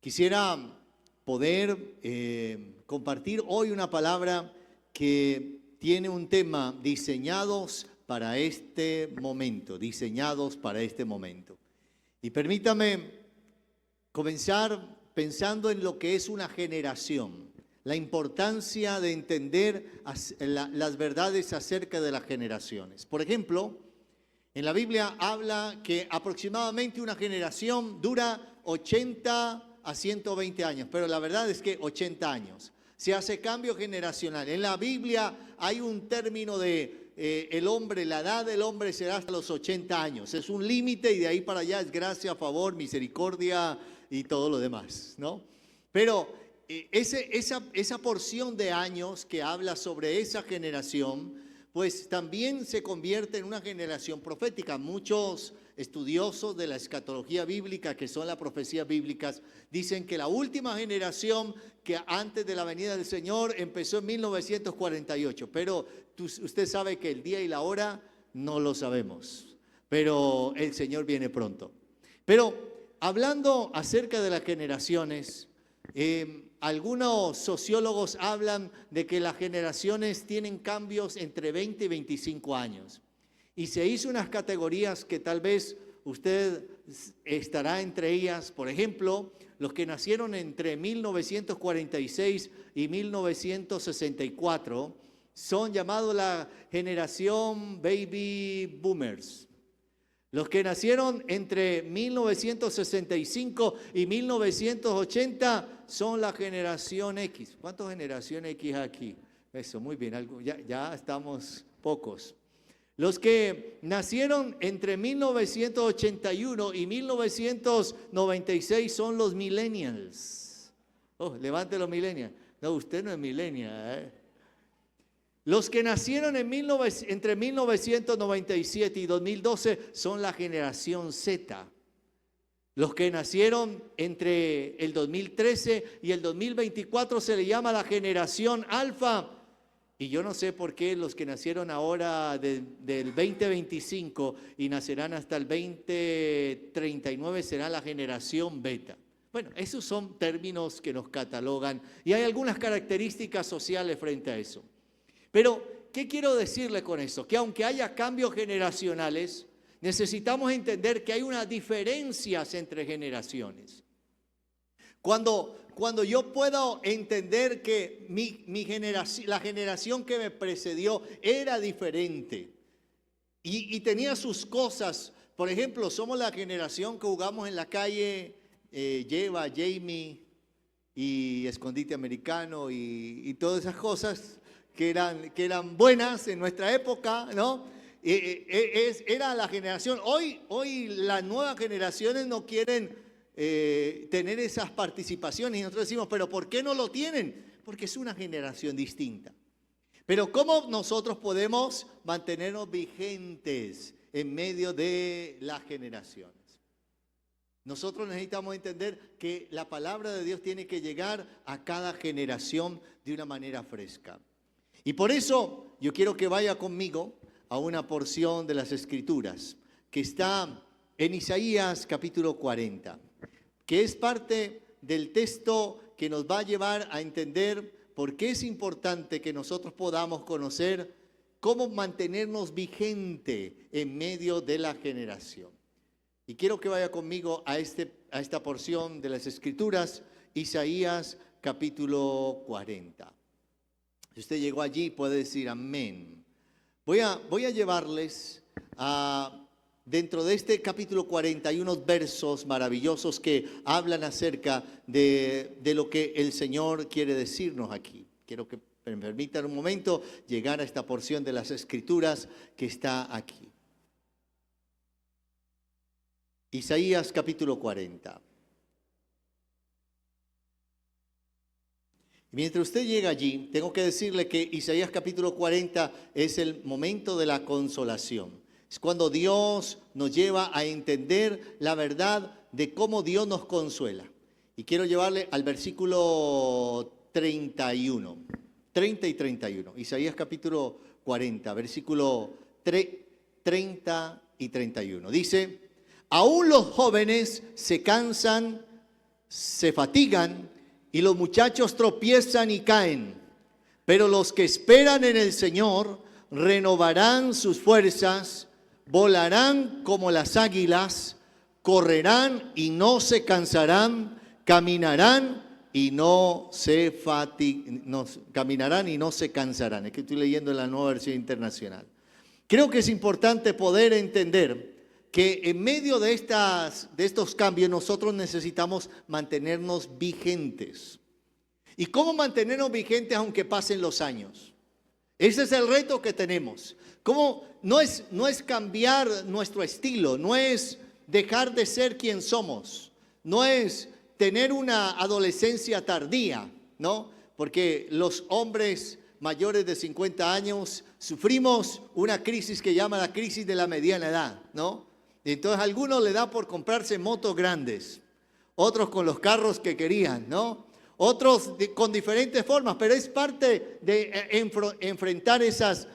Quisiera poder compartir hoy una palabra que tiene un tema: diseñados para este momento, diseñados para este momento. Y permítame comenzar pensando en lo que es una generación, la importancia de entender las verdades acerca de las generaciones. Por ejemplo, en la Biblia habla que aproximadamente una generación dura 80 a 120 años, pero la verdad es que 80 años. Se hace cambio generacional. En la Biblia hay un término de el hombre, la edad del hombre será hasta los 80 años. Es un límite y de ahí para allá es gracia, favor, misericordia y todo lo demás, ¿no? Pero esa porción de años que habla sobre esa generación, pues también se convierte en una generación profética. Muchos estudiosos de la escatología bíblica, que son las profecías bíblicas, dicen que la última generación que antes de la venida del Señor empezó en 1948, pero usted sabe que el día y la hora no lo sabemos, pero el Señor viene pronto. Pero hablando acerca de las generaciones, algunos sociólogos hablan de que las generaciones tienen cambios entre 20 y 25 años. Y se hizo unas categorías que tal vez usted estará entre ellas. Por ejemplo, los que nacieron entre 1946 y 1964 son llamados la generación Baby Boomers. Los que nacieron entre 1965 y 1980 son la generación X. ¿Cuántas generación X aquí? Eso, muy bien, ya estamos pocos. Los que nacieron entre 1981 y 1996 son los millennials. Oh, levante los millennials. No, usted no es millennial, Los que nacieron entre 1997 y 2012 son la generación Z. Los que nacieron entre el 2013 y el 2024 se le llama la generación Alfa. Y yo no sé por qué los que nacieron ahora del 2025 y nacerán hasta el 2039 será la generación Beta. Bueno, esos son términos que nos catalogan y hay algunas características sociales frente a eso. Pero, ¿qué quiero decirle con eso? Que aunque haya cambios generacionales, necesitamos entender que hay unas diferencias entre generaciones. Cuando yo puedo entender que mi generación, la generación que me precedió era diferente y tenía sus cosas. Por ejemplo, somos la generación que jugamos en la calle, Lleva, Jamie y escondite americano y todas esas cosas que eran buenas en nuestra época, ¿no? Era la generación. Hoy las nuevas generaciones no quieren tener esas participaciones y nosotros decimos, ¿pero por qué no lo tienen? Porque es una generación distinta. Pero ¿cómo nosotros podemos mantenernos vigentes en medio de las generaciones? Nosotros necesitamos entender que la palabra de Dios tiene que llegar a cada generación de una manera fresca. Y por eso yo quiero que vaya conmigo a una porción de las Escrituras que está en Isaías capítulo 40, que es parte del texto que nos va a llevar a entender por qué es importante que nosotros podamos conocer cómo mantenernos vigente en medio de la generación. Y quiero que vaya conmigo a esta porción de las Escrituras, Isaías capítulo 40. Si usted llegó allí, puede decir amén. Voy a llevarles dentro de este capítulo 40 hay unos versos maravillosos que hablan acerca de lo que el Señor quiere decirnos aquí. Quiero que me permitan un momento llegar a esta porción de las Escrituras que está aquí. Isaías capítulo 40. Mientras usted llega allí, tengo que decirle que Isaías capítulo 40 es el momento de la consolación. Es cuando Dios nos lleva a entender la verdad de cómo Dios nos consuela. Y quiero llevarle al versículo 31, 30 y 31. Isaías capítulo 40, versículo 30 y 31. Dice, aún los jóvenes se cansan se fatigan y los muchachos tropiezan y caen. Pero los que esperan en el Señor renovarán sus fuerzas, volarán como las águilas, correrán y no se cansarán, caminarán y no se caminarán y no se cansarán. Es que estoy leyendo en la Nueva Versión Internacional. Creo que es importante poder entender que en medio de estos cambios nosotros necesitamos mantenernos vigentes. ¿Y cómo mantenernos vigentes aunque pasen los años? Ese es el reto que tenemos. ¿Cómo? No es cambiar nuestro estilo, no es dejar de ser quien somos, no es tener una adolescencia tardía, ¿no? Porque los hombres mayores de 50 años sufrimos una crisis que llama la crisis de la mediana edad, ¿no? Entonces a algunos le da por comprarse motos grandes, otros con los carros que querían, ¿no? Otros con diferentes formas, pero es parte de enfrentar esas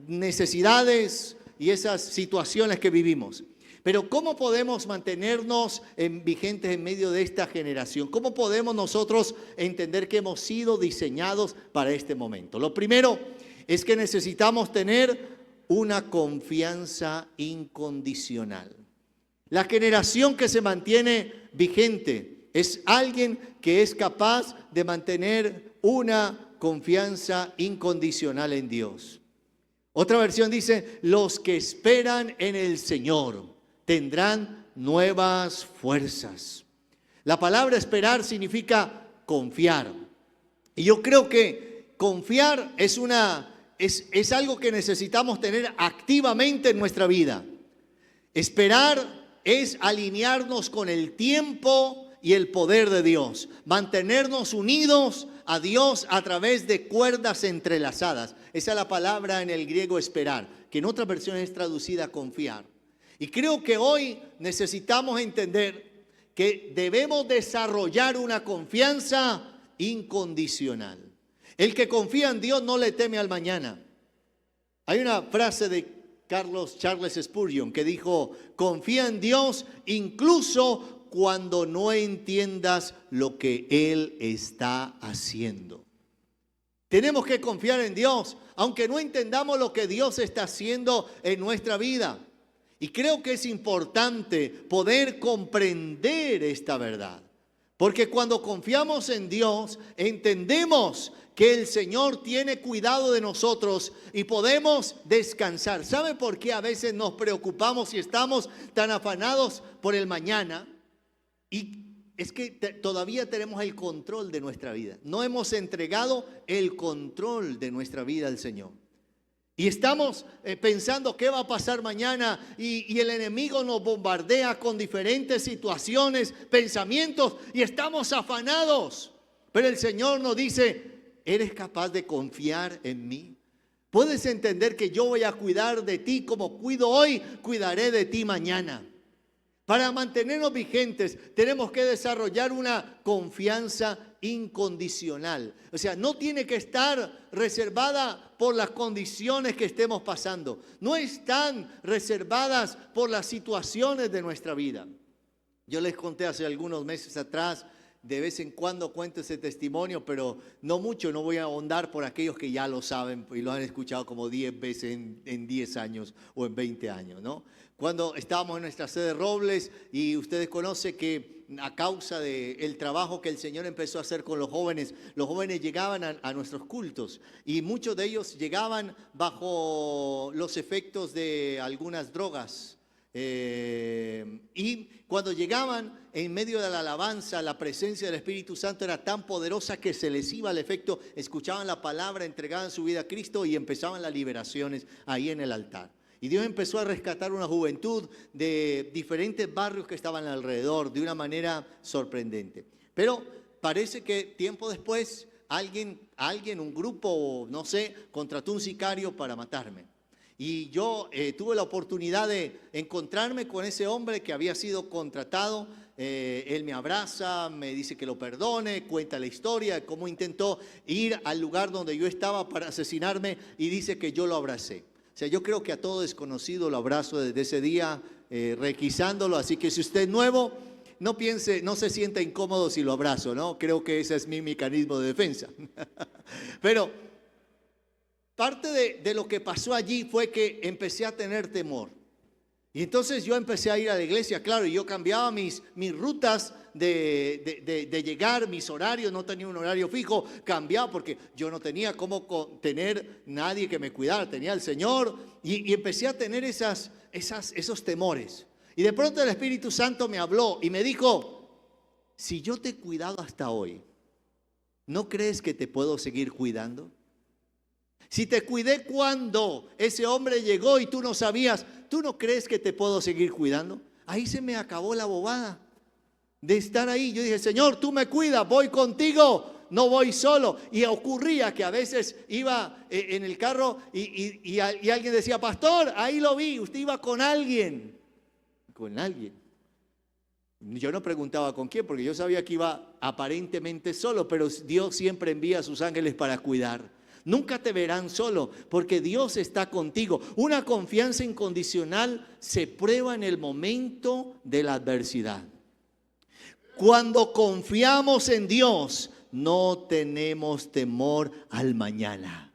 necesidades y esas situaciones que vivimos. Pero ¿cómo podemos mantenernos vigentes en medio de esta generación? ¿Cómo podemos nosotros entender que hemos sido diseñados para este momento? Lo primero es que necesitamos tener una confianza incondicional. La generación que se mantiene vigente es alguien que es capaz de mantener una confianza incondicional en Dios. Otra versión dice, los que esperan en el Señor tendrán nuevas fuerzas. La palabra esperar significa confiar. Y yo creo que confiar es algo que necesitamos tener activamente en nuestra vida. Esperar es alinearnos con el tiempo y el poder de Dios, mantenernos unidos a Dios a través de cuerdas entrelazadas. Esa es la palabra en el griego esperar, que en otras versiones es traducida confiar. Y creo que hoy necesitamos entender que debemos desarrollar una confianza incondicional. El que confía en Dios no le teme al mañana. Hay una frase de Charles Spurgeon que dijo, confía en Dios incluso cuando no entiendas lo que Él está haciendo. Tenemos que confiar en Dios, aunque no entendamos lo que Dios está haciendo en nuestra vida. Y creo que es importante poder comprender esta verdad. Porque cuando confiamos en Dios, entendemos que el Señor tiene cuidado de nosotros y podemos descansar. ¿Sabe por qué a veces nos preocupamos y estamos tan afanados por el mañana? Y es que todavía tenemos el control de nuestra vida. No hemos entregado el control de nuestra vida al Señor. Y estamos pensando qué va a pasar mañana y el enemigo nos bombardea con diferentes situaciones, pensamientos y estamos afanados. Pero el Señor nos dice, ¿eres capaz de confiar en mí? ¿Puedes entender que yo voy a cuidar de ti como cuido hoy, cuidaré de ti mañana? Para mantenernos vigentes tenemos que desarrollar una confianza incondicional. O sea, no tiene que estar reservada por las condiciones que estemos pasando. No están reservadas por las situaciones de nuestra vida. Yo les conté hace algunos meses atrás, de vez en cuando cuento ese testimonio, pero no mucho, no voy a ahondar por aquellos que ya lo saben y lo han escuchado como 10 veces en 10 años o en 20 años, ¿no? Cuando estábamos en nuestra sede Robles y ustedes conocen que a causa del trabajo que el Señor empezó a hacer con los jóvenes llegaban a nuestros cultos y muchos de ellos llegaban bajo los efectos de algunas drogas. Y cuando llegaban en medio de la alabanza, la presencia del Espíritu Santo era tan poderosa que se les iba el efecto, escuchaban la palabra, entregaban su vida a Cristo y empezaban las liberaciones ahí en el altar. Y Dios empezó a rescatar una juventud de diferentes barrios que estaban alrededor de una manera sorprendente. Pero parece que tiempo después alguien, un grupo, no sé, contrató un sicario para matarme. Y yo tuve la oportunidad de encontrarme con ese hombre que había sido contratado. Él me abraza, me dice que lo perdone, cuenta la historia de cómo intentó ir al lugar donde yo estaba para asesinarme y dice que yo lo abracé. O sea, yo creo que a todo desconocido lo abrazo desde ese día, requisándolo. Así que si usted es nuevo, no piense, no se sienta incómodo si lo abrazo, ¿no? Creo que ese es mi mecanismo de defensa. Pero parte de lo que pasó allí fue que empecé a tener temor. Y entonces yo empecé a ir a la iglesia, claro, y yo cambiaba mis rutas de llegar, mis horarios, no tenía un horario fijo, cambiaba porque yo no tenía cómo tener nadie que me cuidara, tenía el Señor, y empecé a tener esos temores. Y de pronto el Espíritu Santo me habló y me dijo, si yo te he cuidado hasta hoy, ¿no crees que te puedo seguir cuidando? Si te cuidé cuando ese hombre llegó y tú no sabías, ¿tú no crees que te puedo seguir cuidando? Ahí se me acabó la bobada de estar ahí. Yo dije, Señor, tú me cuidas, voy contigo, no voy solo. Y ocurría que a veces iba en el carro y alguien decía, pastor, ahí lo vi, usted iba con alguien. Con alguien. Yo no preguntaba con quién, porque yo sabía que iba aparentemente solo, pero Dios siempre envía a sus ángeles para cuidar. Nunca te verán solo, porque Dios está contigo. Una confianza incondicional se prueba en el momento de la adversidad. Cuando confiamos en Dios, no tenemos temor al mañana.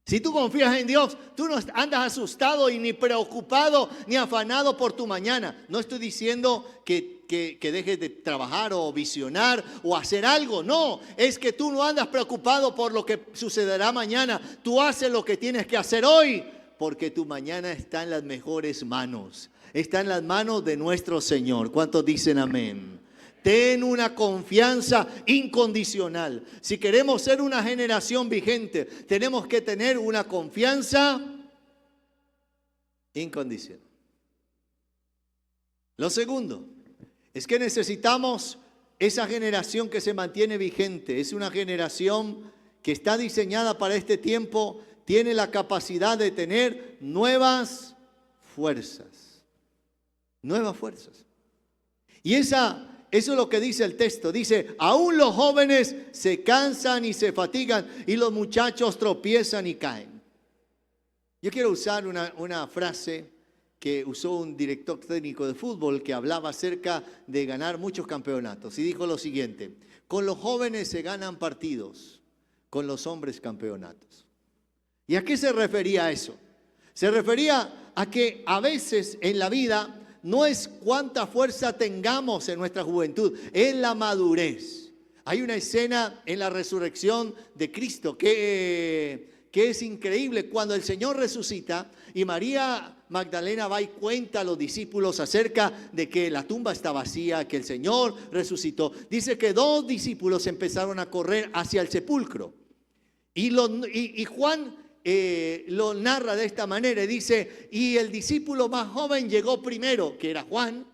Si tú confías en Dios, tú no andas asustado y ni preocupado ni afanado por tu mañana. No estoy diciendo que dejes de trabajar o visionar o hacer algo. No, es que tú no andas preocupado por lo que sucederá mañana. Tú haces lo que tienes que hacer hoy, porque tu mañana está en las mejores manos. Está en las manos de nuestro Señor. ¿Cuántos dicen amén? Ten una confianza incondicional. Si queremos ser una generación vigente, tenemos que tener una confianza incondicional. Lo segundo es que necesitamos esa generación que se mantiene vigente. Es una generación que está diseñada para este tiempo, tiene la capacidad de tener nuevas fuerzas. Nuevas fuerzas. Y eso es lo que dice el texto. Dice, aún los jóvenes se cansan y se fatigan y los muchachos tropiezan y caen. Yo quiero usar una frase que usó un director técnico de fútbol que hablaba acerca de ganar muchos campeonatos. Y dijo lo siguiente, con los jóvenes se ganan partidos, con los hombres campeonatos. ¿Y a qué se refería a eso? Se refería a que a veces en la vida no es cuánta fuerza tengamos en nuestra juventud, es la madurez. Hay una escena en la resurrección de Cristo que es increíble. Cuando el Señor resucita y María Magdalena va y cuenta a los discípulos acerca de que la tumba está vacía, que el Señor resucitó, dice que 2 discípulos empezaron a correr hacia el sepulcro. Y Juan lo narra de esta manera, dice, y el discípulo más joven llegó primero, que era Juan.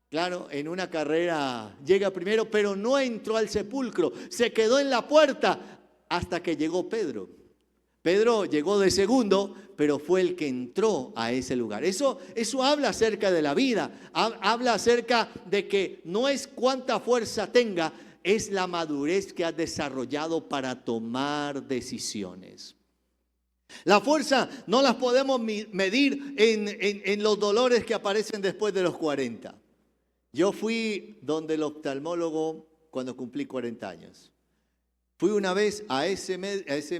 Claro, en una carrera llega primero, pero no entró al sepulcro, se quedó en la puerta hasta que llegó Pedro. Pedro llegó de segundo, pero fue el que entró a ese lugar. Eso habla acerca de la vida, habla acerca de que no es cuánta fuerza tenga, es la madurez que has desarrollado para tomar decisiones. La fuerza no las podemos medir en los dolores que aparecen después de los 40. Yo fui donde el oftalmólogo cuando cumplí 40 años. Fui una vez a ese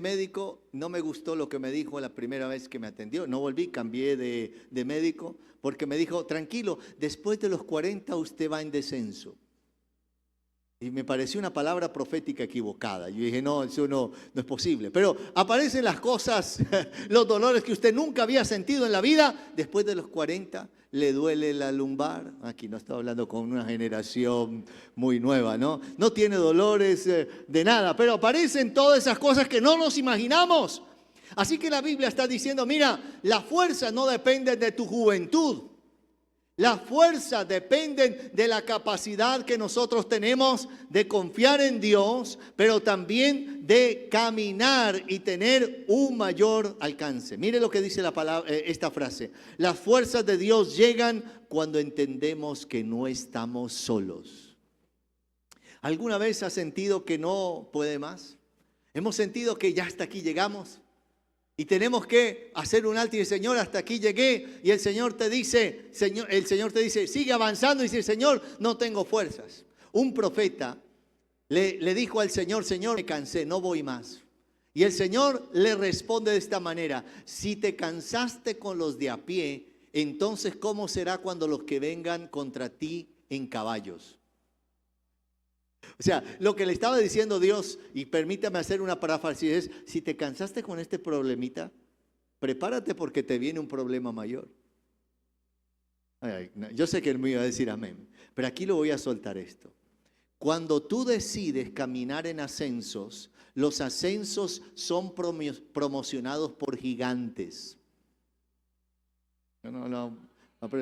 médico, no me gustó lo que me dijo la primera vez que me atendió. No volví, cambié de médico porque me dijo, tranquilo, después de los 40 usted va en descenso. Y me pareció una palabra profética equivocada. Yo dije, no, eso no es posible. Pero aparecen las cosas, los dolores que usted nunca había sentido en la vida. Después de los 40, le duele la lumbar. Aquí no estoy hablando con una generación muy nueva, ¿no? No tiene dolores de nada. Pero aparecen todas esas cosas que no nos imaginamos. Así que la Biblia está diciendo, mira, la fuerza no depende de tu juventud. Las fuerzas dependen de la capacidad que nosotros tenemos de confiar en Dios, pero también de caminar y tener un mayor alcance. Mire lo que dice la palabra, esta frase. Las fuerzas de Dios llegan cuando entendemos que no estamos solos. ¿Alguna vez has sentido que no puede más? ¿Hemos sentido que ya hasta aquí llegamos? Y tenemos que hacer un alto y decir, Señor, hasta aquí llegué. Y el Señor te dice, sigue avanzando. Y dice, Señor, no tengo fuerzas. Un profeta le dijo al Señor, Señor, me cansé, no voy más. Y el Señor le responde de esta manera, si te cansaste con los de a pie, entonces ¿cómo será cuando los que vengan contra ti en caballos? O sea, lo que le estaba diciendo Dios, y permítame hacer una paráfrasis, es, si te cansaste con este problemita, prepárate porque te viene un problema mayor. Yo sé que él me iba a decir amén, pero aquí lo voy a soltar esto. Cuando tú decides caminar en ascensos, los ascensos son promocionados por gigantes.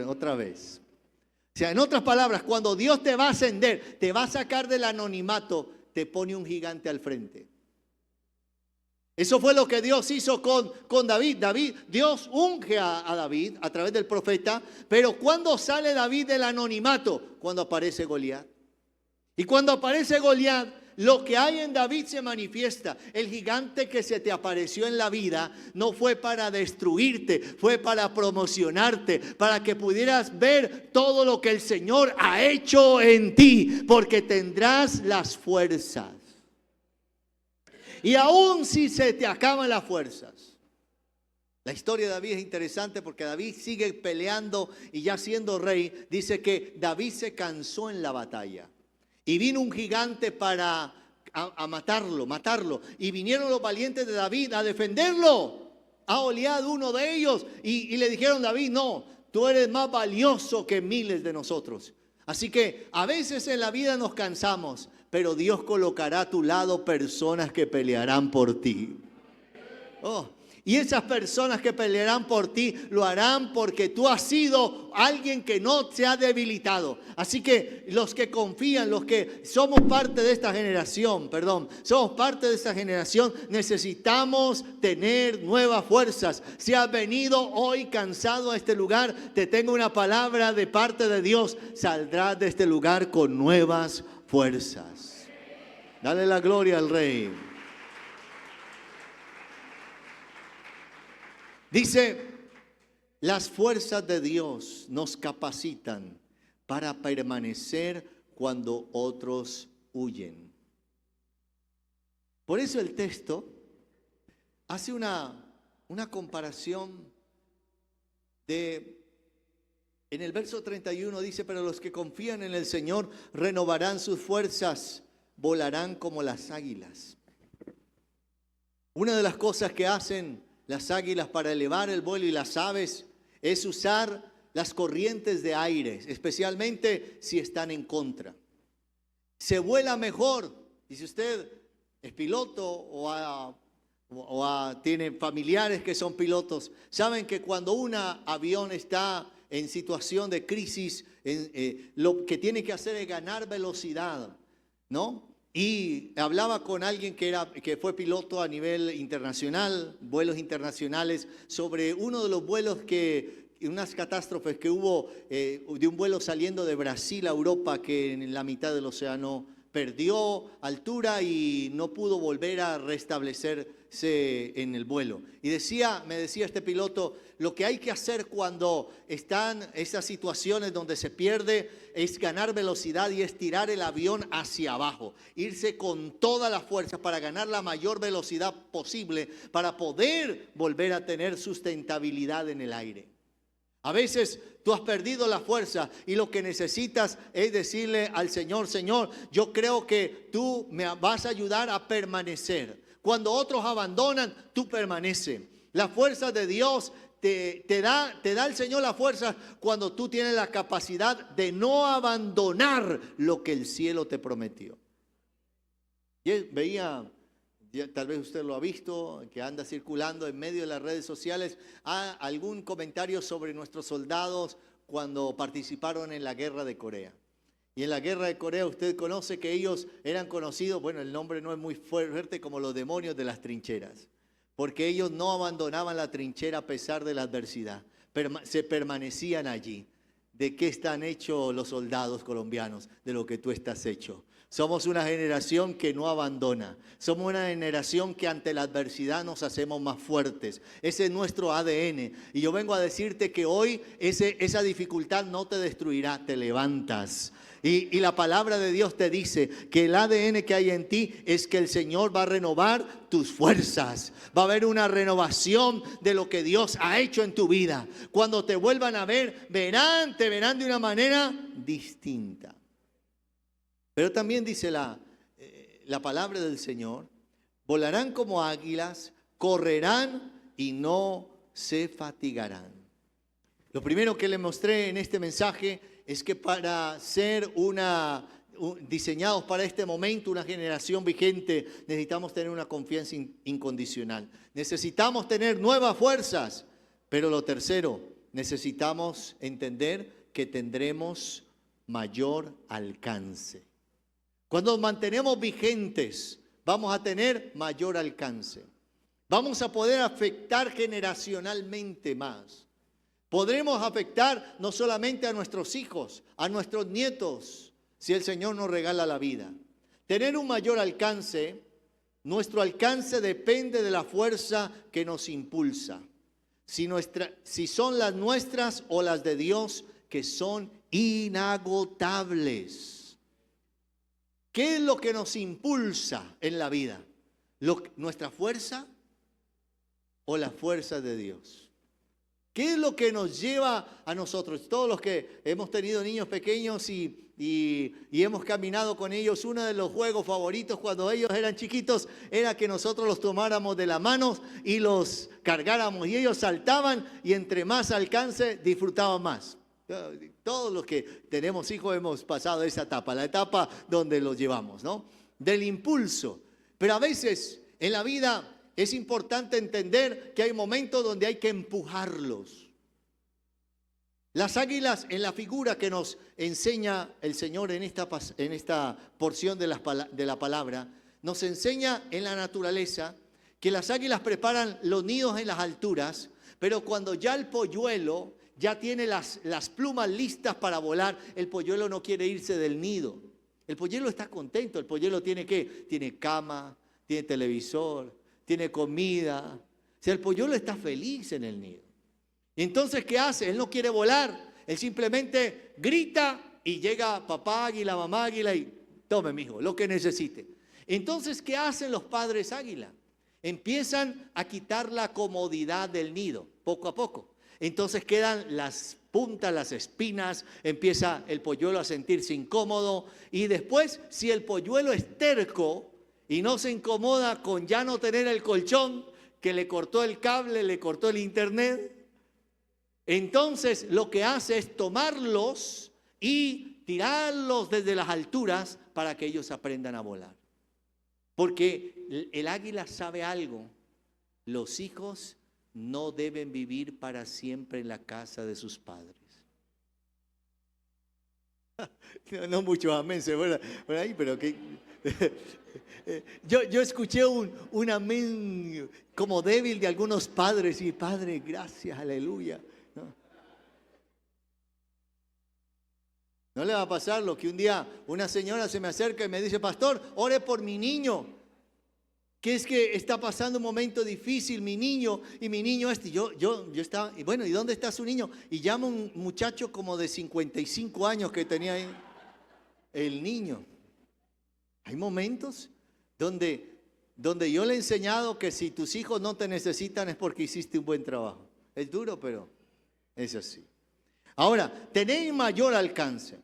Otra vez. O sea, en otras palabras, cuando Dios te va a ascender, te va a sacar del anonimato, te pone un gigante al frente. Eso fue lo que Dios hizo con David. Dios unge a David a través del profeta, pero ¿cuándo sale David del anonimato? Cuando aparece Goliat. Y cuando aparece Goliat, lo que hay en David se manifiesta. El gigante que se te apareció en la vida no fue para destruirte, fue para promocionarte, para que pudieras ver todo lo que el Señor ha hecho en ti, porque tendrás las fuerzas. Y aún si se te acaban las fuerzas. La historia de David es interesante porque David sigue peleando y ya siendo rey, dice que David se cansó en la batalla. Y vino un gigante para matarlo. Y vinieron los valientes de David a defenderlo. A Goliat, uno de ellos. Y le dijeron, David, no, tú eres más valioso que miles de nosotros. Así que a veces en la vida nos cansamos, pero Dios colocará a tu lado personas que pelearán por ti. Y esas personas que pelearán por ti lo harán porque tú has sido alguien que no se ha debilitado. Así que los que confían, los que somos parte de esta generación, necesitamos tener nuevas fuerzas. Si has venido hoy cansado a este lugar, te tengo una palabra de parte de Dios. Saldrás de este lugar con nuevas fuerzas. Dale la gloria al Rey. Dice, las fuerzas de Dios nos capacitan para permanecer cuando otros huyen. Por eso el texto hace una comparación en el verso 31 dice, pero los que confían en el Señor renovarán sus fuerzas, volarán como las águilas. Una de las cosas que hacen las águilas para elevar el vuelo y las aves es usar las corrientes de aire, especialmente si están en contra. Se vuela mejor. Y si usted es piloto tiene familiares que son pilotos, saben que cuando un avión está en situación de crisis, lo que tiene que hacer es ganar velocidad, ¿no? Y hablaba con alguien que fue piloto a nivel internacional, vuelos internacionales, sobre uno de los vuelos unas catástrofes que hubo de un vuelo saliendo de Brasil a Europa que en la mitad del océano perdió altura y no pudo volver a restablecerse en el vuelo. Y me decía este piloto, lo que hay que hacer cuando están esas situaciones donde se pierde es ganar velocidad y estirar el avión hacia abajo, irse con toda la fuerza para ganar la mayor velocidad posible para poder volver a tener sustentabilidad en el aire. A veces tú has perdido la fuerza y lo que necesitas es decirle al Señor, Señor, yo creo que tú me vas a ayudar a permanecer. Cuando otros abandonan, tú permaneces. La fuerza de Dios te da el Señor la fuerza cuando tú tienes la capacidad de no abandonar lo que el cielo te prometió. Y veía, tal vez usted lo ha visto, que anda circulando en medio de las redes sociales, algún comentario sobre nuestros soldados cuando participaron en la guerra de Corea. Y en la guerra de Corea usted conoce que ellos eran conocidos, bueno, el nombre no es muy fuerte, como los demonios de las trincheras. Porque ellos no abandonaban la trinchera a pesar de la adversidad, se permanecían allí. ¿De qué están hechos los soldados colombianos? De lo que tú estás hecho. Somos una generación que no abandona. Somos una generación que ante la adversidad nos hacemos más fuertes. Ese es nuestro ADN. Y yo vengo a decirte que hoy esa dificultad no te destruirá, te levantas. Y la palabra de Dios te dice que el ADN que hay en ti es que el Señor va a renovar tus fuerzas. Va a haber una renovación de lo que Dios ha hecho en tu vida. Cuando te vuelvan a ver, te verán de una manera distinta. Pero también dice la palabra del Señor, volarán como águilas, correrán y no se fatigarán. Lo primero que le mostré en este mensaje es que para ser diseñados para este momento, una generación vigente, necesitamos tener una confianza incondicional. Necesitamos tener nuevas fuerzas, pero lo tercero, necesitamos entender que tendremos mayor alcance. Cuando nos mantenemos vigentes, vamos a tener mayor alcance. Vamos a poder afectar generacionalmente más. Podremos afectar no solamente a nuestros hijos, a nuestros nietos, si el Señor nos regala la vida. Tener un mayor alcance, nuestro alcance depende de la fuerza que nos impulsa. Si son las nuestras o las de Dios, que son inagotables. ¿Qué es lo que nos impulsa en la vida? ¿Nuestra fuerza o la fuerza de Dios? ¿Qué es lo que nos lleva a nosotros? Todos los que hemos tenido niños pequeños y hemos caminado con ellos, uno de los juegos favoritos cuando ellos eran chiquitos era que nosotros los tomáramos de las manos y los cargáramos. Y ellos saltaban y entre más alcance disfrutaban más. Todos los que tenemos hijos hemos pasado esa etapa, la etapa donde los llevamos, ¿no? Del impulso. Pero a veces en la vida es importante entender que hay momentos donde hay que empujarlos. Las águilas, en la figura que nos enseña el Señor en esta porción de la palabra, nos enseña en la naturaleza que las águilas preparan los nidos en las alturas, pero cuando ya el polluelo ya tiene las plumas listas para volar, el polluelo no quiere irse del nido. El polluelo está contento. El polluelo tiene ¿qué? Tiene cama, tiene televisor, tiene comida. O sea, el polluelo está feliz en el nido. Y entonces, ¿qué hace? Él no quiere volar. Él simplemente grita y llega papá águila, mamá águila y tome, mijo, lo que necesite. Entonces, ¿qué hacen los padres águila? Empiezan a quitar la comodidad del nido, poco a poco. Entonces quedan las puntas, las espinas, empieza el polluelo a sentirse incómodo y después, si el polluelo es terco y no se incomoda con ya no tener el colchón, que le cortó el cable, le cortó el internet, entonces lo que hace es tomarlos y tirarlos desde las alturas para que ellos aprendan a volar. Porque el águila sabe algo, los hijos no deben vivir para siempre en la casa de sus padres. No muchos amén, se fueron por ahí, pero que yo escuché un amén como débil de algunos padres y padre, gracias, aleluya. No le va a pasar lo que un día una señora se me acerca y me dice, pastor, ore por mi niño. Que es que está pasando un momento difícil, mi niño, y mi niño yo estaba, y bueno, ¿y dónde está su niño? Y llama un muchacho como de 55 años que tenía ahí, el niño. Hay momentos donde yo le he enseñado que si tus hijos no te necesitan es porque hiciste un buen trabajo. Es duro, pero es así. Ahora, tenéis mayor alcance.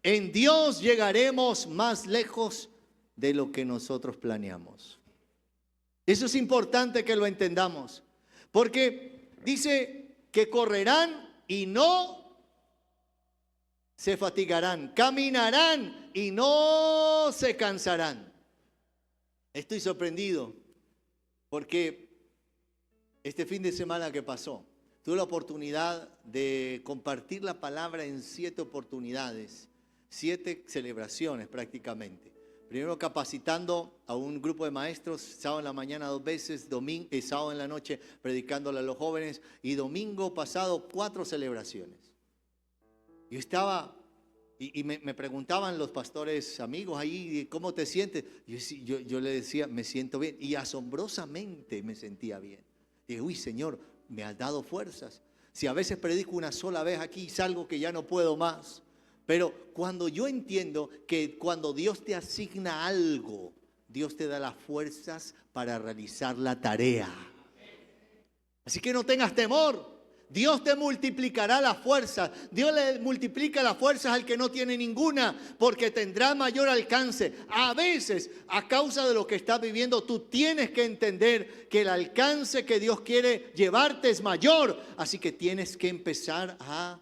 En Dios llegaremos más lejos de lo que nosotros planeamos. Eso es importante que lo entendamos, porque dice que correrán y no se fatigarán, caminarán y no se cansarán. Estoy sorprendido porque este fin de semana que pasó, tuve la oportunidad de compartir la palabra en 7 oportunidades, 7 celebraciones prácticamente. Primero capacitando a un grupo de maestros, sábado en la mañana 2 veces, sábado en la noche predicándole a los jóvenes y domingo pasado 4 celebraciones. Yo estaba Y me preguntaban los pastores amigos ahí, ¿cómo te sientes? Yo le decía, me siento bien. Y asombrosamente me sentía bien. Y dije, uy, Señor, me has dado fuerzas. Si a veces predico una sola vez aquí y salgo que ya no puedo más. Pero cuando yo entiendo que cuando Dios te asigna algo, Dios te da las fuerzas para realizar la tarea. Así que no tengas temor. Dios te multiplicará las fuerzas. Dios le multiplica las fuerzas al que no tiene ninguna, porque tendrá mayor alcance. A veces, a causa de lo que estás viviendo, tú tienes que entender que el alcance que Dios quiere llevarte es mayor. Así que tienes que empezar a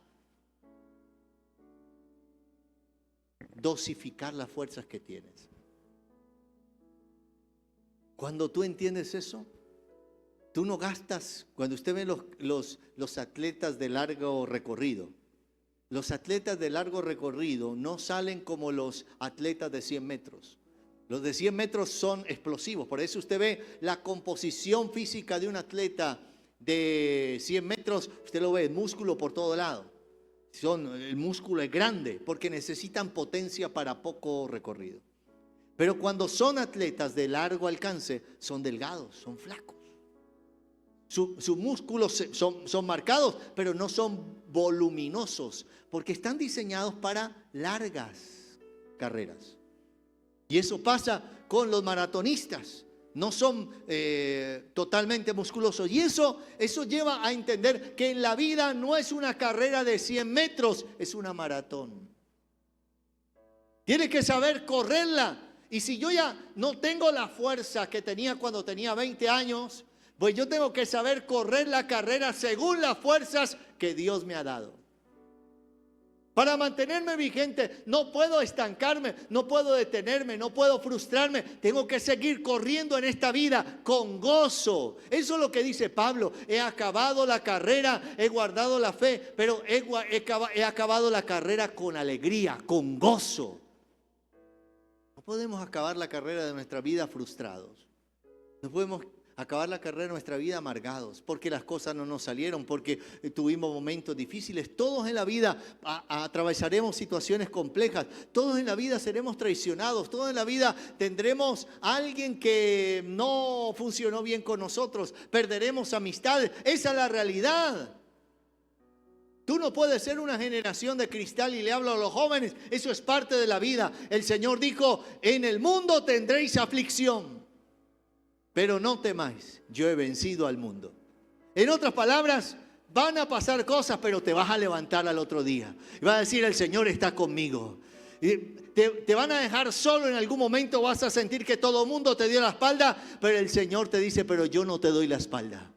dosificar las fuerzas que tienes. Cuando tú entiendes eso, tú no gastas. Cuando usted ve los atletas de largo recorrido, los atletas de largo recorrido no salen como los atletas de 100 metros. Los de 100 metros son explosivos. Por eso usted ve la composición física de un atleta de 100 metros. Usted lo ve, músculo por todo lado. El músculo es grande porque necesitan potencia para poco recorrido. Pero cuando son atletas de largo alcance, son delgados, son flacos. Sus músculos son marcados, pero no son voluminosos, porque están diseñados para largas carreras. Y eso pasa con los maratonistas. No son totalmente musculosos. Y eso lleva a entender que en la vida no es una carrera de 100 metros, es una maratón. Tienes que saber correrla. Y si yo ya no tengo la fuerza que tenía cuando tenía 20 años, pues yo tengo que saber correr la carrera según las fuerzas que Dios me ha dado. Para mantenerme vigente, no puedo estancarme, no puedo detenerme, no puedo frustrarme. Tengo que seguir corriendo en esta vida con gozo. Eso es lo que dice Pablo. He acabado la carrera, he guardado la fe, pero he acabado la carrera con alegría, con gozo. No podemos acabar la carrera de nuestra vida frustrados. No podemos acabar la carrera de nuestra vida amargados, porque las cosas no nos salieron, porque tuvimos momentos difíciles. Todos en la vida atravesaremos situaciones complejas, todos en la vida seremos traicionados, todos en la vida tendremos a alguien que no funcionó bien con nosotros, perderemos amistades. Esa es la realidad. Tú no puedes ser una generación de cristal, y le hablo a los jóvenes, eso es parte de la vida. El Señor dijo, en el mundo tendréis aflicción, pero no temáis, yo he vencido al mundo. En otras palabras, van a pasar cosas, pero te vas a levantar al otro día. Y vas a decir, el Señor está conmigo. Y te van a dejar solo en algún momento, vas a sentir que todo el mundo te dio la espalda, pero el Señor te dice, pero yo no te doy la espalda.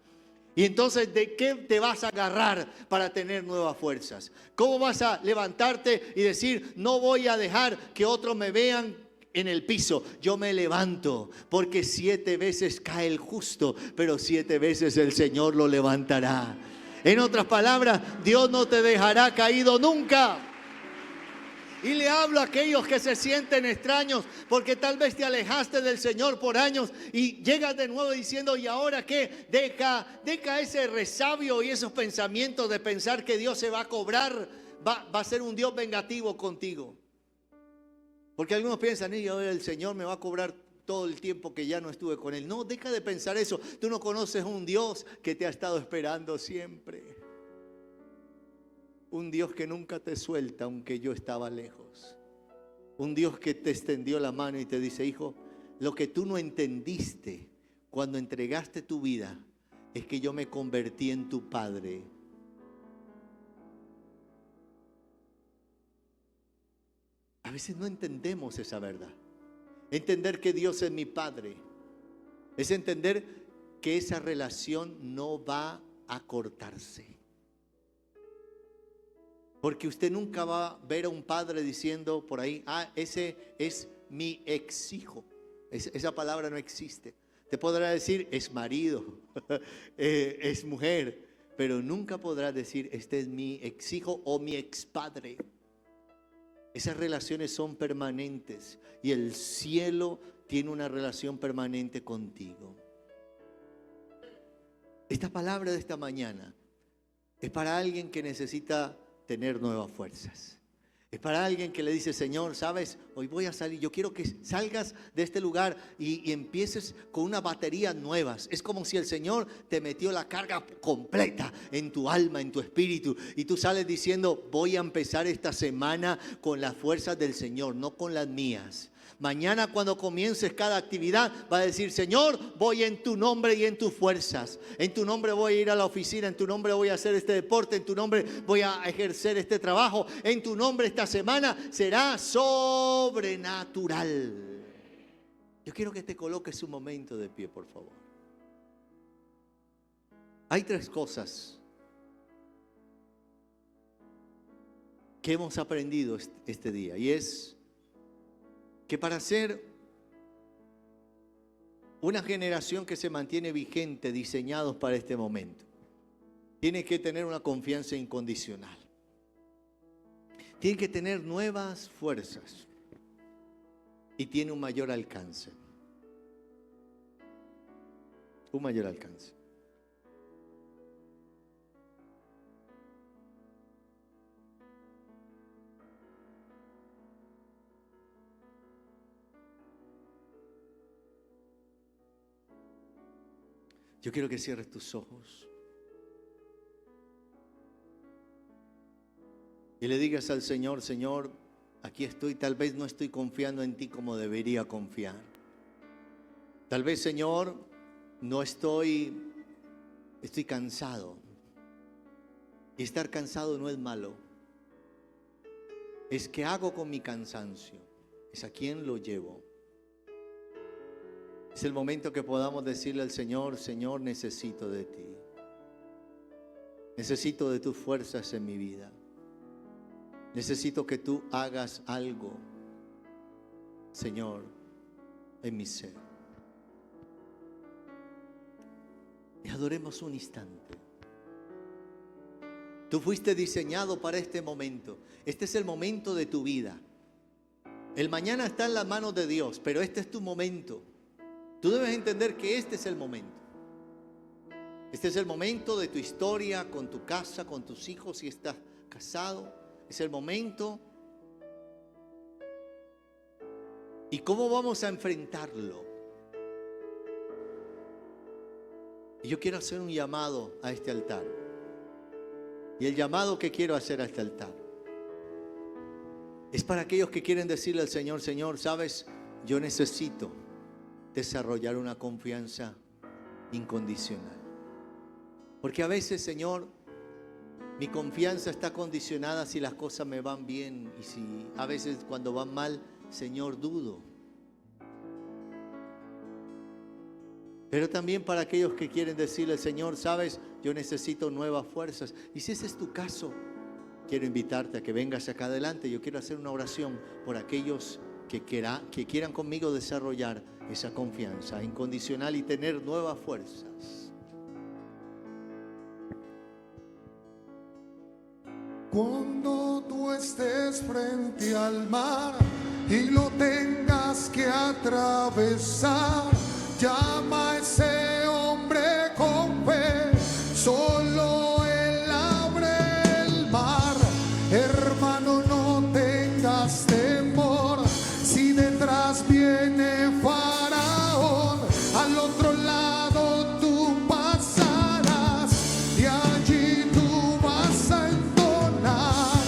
Y entonces, ¿de qué te vas a agarrar para tener nuevas fuerzas? ¿Cómo vas a levantarte y decir, no voy a dejar que otros me vean en el piso? Yo me levanto, porque 7 veces cae el justo, pero 7 veces el Señor lo levantará. En otras palabras, Dios no te dejará caído nunca. Y le hablo a aquellos que se sienten extraños, porque tal vez te alejaste del Señor por años y llegas de nuevo diciendo, ¿y ahora qué? Deja ese resabio y esos pensamientos de pensar que Dios se va a cobrar, va a ser un Dios vengativo contigo. Porque algunos piensan, y ahora el Señor me va a cobrar todo el tiempo que ya no estuve con Él. No, deja de pensar eso. Tú no conoces un Dios que te ha estado esperando siempre. Un Dios que nunca te suelta aunque yo estaba lejos. Un Dios que te extendió la mano y te dice, hijo, lo que tú no entendiste cuando entregaste tu vida es que yo me convertí en tu Padre. A veces no entendemos esa verdad. Entender que Dios es mi Padre es entender que esa relación no va a cortarse. Porque usted nunca va a ver a un padre diciendo por ahí, ese es mi ex hijo. Esa palabra no existe. Te podrá decir, es marido, es mujer, pero nunca podrá decir, este es mi ex hijo o mi ex padre. Esas relaciones son permanentes y el cielo tiene una relación permanente contigo. Esta palabra de esta mañana es para alguien que necesita tener nuevas fuerzas. Es para alguien que le dice, Señor, sabes, hoy voy a salir. Yo quiero que salgas de este lugar y empieces con una batería nuevas. Es como si el Señor te metió la carga completa en tu alma, en tu espíritu. Y tú sales diciendo, voy a empezar esta semana con las fuerzas del Señor, no con las mías. Mañana cuando comiences cada actividad va a decir, Señor, voy en tu nombre y en tus fuerzas. En tu nombre voy a ir a la oficina, en tu nombre voy a hacer este deporte, en tu nombre voy a ejercer este trabajo. En tu nombre esta semana será sobrenatural. Yo quiero que te coloques un momento de pie, por favor. Hay 3 cosas que hemos aprendido este día y es que para ser una generación que se mantiene vigente, diseñados para este momento, tiene que tener una confianza incondicional. Tiene que tener nuevas fuerzas y tiene un mayor alcance. Un mayor alcance. Yo quiero que cierres tus ojos y le digas al Señor, Señor, aquí estoy, tal vez no estoy confiando en ti como debería confiar. Tal vez, Señor, no estoy cansado. Y estar cansado no es malo. Es qué hago con mi cansancio. Es a quién lo llevo. Es el momento que podamos decirle al Señor, Señor, necesito de ti. Necesito de tus fuerzas en mi vida. Necesito que tú hagas algo, Señor, en mi ser. Y adoremos un instante. Tú fuiste diseñado para este momento. Este es el momento de tu vida. El mañana está en las manos de Dios, pero este es tu momento. Tú debes entender que este es el momento. Este es el momento de tu historia, con tu casa, con tus hijos, si estás casado. Es el momento. ¿Y cómo vamos a enfrentarlo? Y yo quiero hacer un llamado a este altar. Y el llamado que quiero hacer a este altar es para aquellos que quieren decirle al Señor, Señor, ¿sabes? Yo necesito desarrollar una confianza incondicional. Porque a veces, Señor, mi confianza está condicionada si las cosas me van bien y si a veces cuando van mal, Señor, dudo. Pero también para aquellos que quieren decirle, Señor, sabes, yo necesito nuevas fuerzas. Y si ese es tu caso, quiero invitarte a que vengas acá adelante. Yo quiero hacer una oración por aquellos que quieran conmigo desarrollar esa confianza incondicional y tener nuevas fuerzas. Cuando tú estés frente al mar y lo tengas que atravesar, llama a ese hombre con fe, solo él abre el mar. Hermano, no tengas temor, si detrás viene Faraón, al otro lado tú pasarás, y allí tú vas a entonar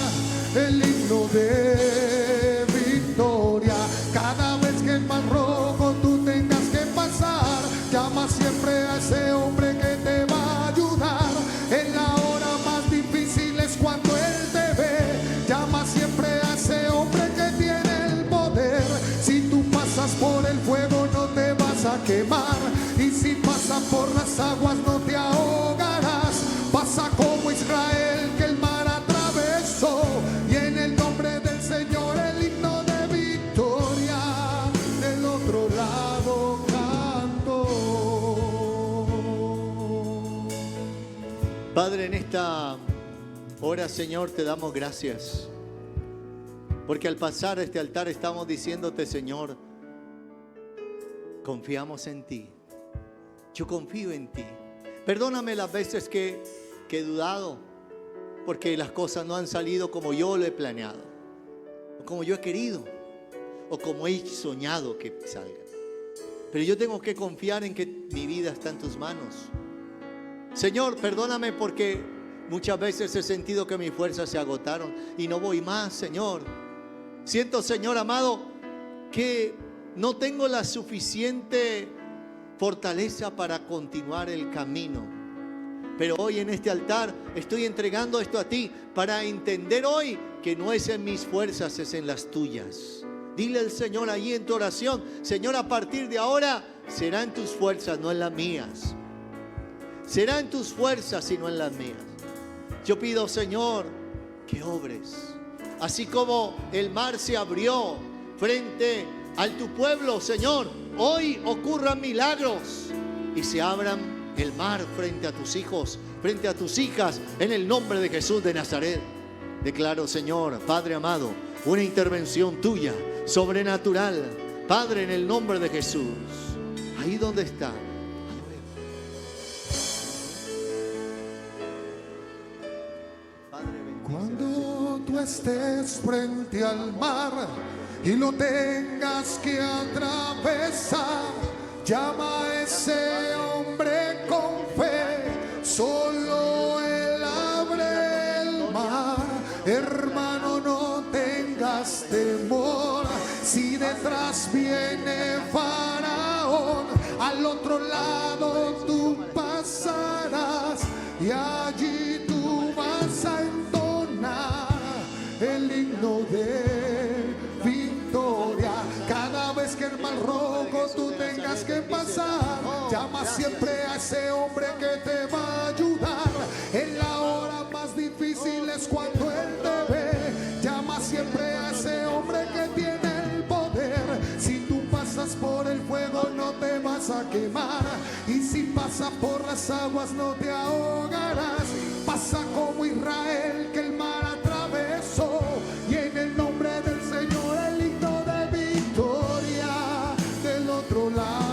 el himno de victoria. Cada vez que el mar rojo tú tengas que pasar, llama siempre a ese hombre que te va a ayudar. En la hora más difícil es cuando él te ve. Llama siempre a ese hombre que tiene el poder. Si tú pasas por el fuego no te vas a quemar, y si pasas por las aguas no te ahogarás. Pasa como Israel que el mar atravesó, y en el nombre del Señor el himno de victoria del otro lado canto. Padre, en esta hora, Señor, te damos gracias. Porque al pasar este altar estamos diciéndote, Señor, confiamos en ti. Yo confío en ti. Perdóname las veces que he dudado, porque las cosas no han salido como yo lo he planeado. como yo he querido o como he soñado que salga. Pero yo tengo que confiar en que mi vida está en tus manos. Señor, perdóname porque muchas veces he sentido que mis fuerzas se agotaron y no voy más, Señor. Siento, Señor amado, que no tengo la suficiente fortaleza para continuar el camino. Pero hoy en este altar estoy entregando esto a ti para entender hoy que no es en mis fuerzas, es en las tuyas. Dile al Señor ahí en tu oración: Señor, a partir de ahora será en tus fuerzas, no en las mías. Será en tus fuerzas y no en las mías. Yo pido, Señor, que obres. Así como el mar se abrió frente a tu pueblo, Señor, hoy ocurran milagros y se abran el mar frente a tus hijos, frente a tus hijas, en el nombre de Jesús de Nazaret. Declaro, Señor, Padre amado, una intervención tuya, sobrenatural, Padre, en el nombre de Jesús. Ahí donde está. Cuando tú estés frente al mar y lo tengas que atravesar, llama a ese hombre con fe, solo él abre el mar. Hermano, no tengas temor, si detrás viene Faraón, al otro lado tú pasarás y allí tú vas a entonar el himno de victoria. Cada vez que el mar rojo tú tengas que pasar, llama siempre a ese hombre que te va a ayudar. En la hora más difícil es cuando él te ve. Llama siempre a ese hombre que tiene el poder. Si tú pasas por el fuego no te vas a quemar, y si pasas por las aguas no te ahogarás. Pasa como Israel que el mar atravesó, y en el nombre del Señor el himno de victoria del otro lado.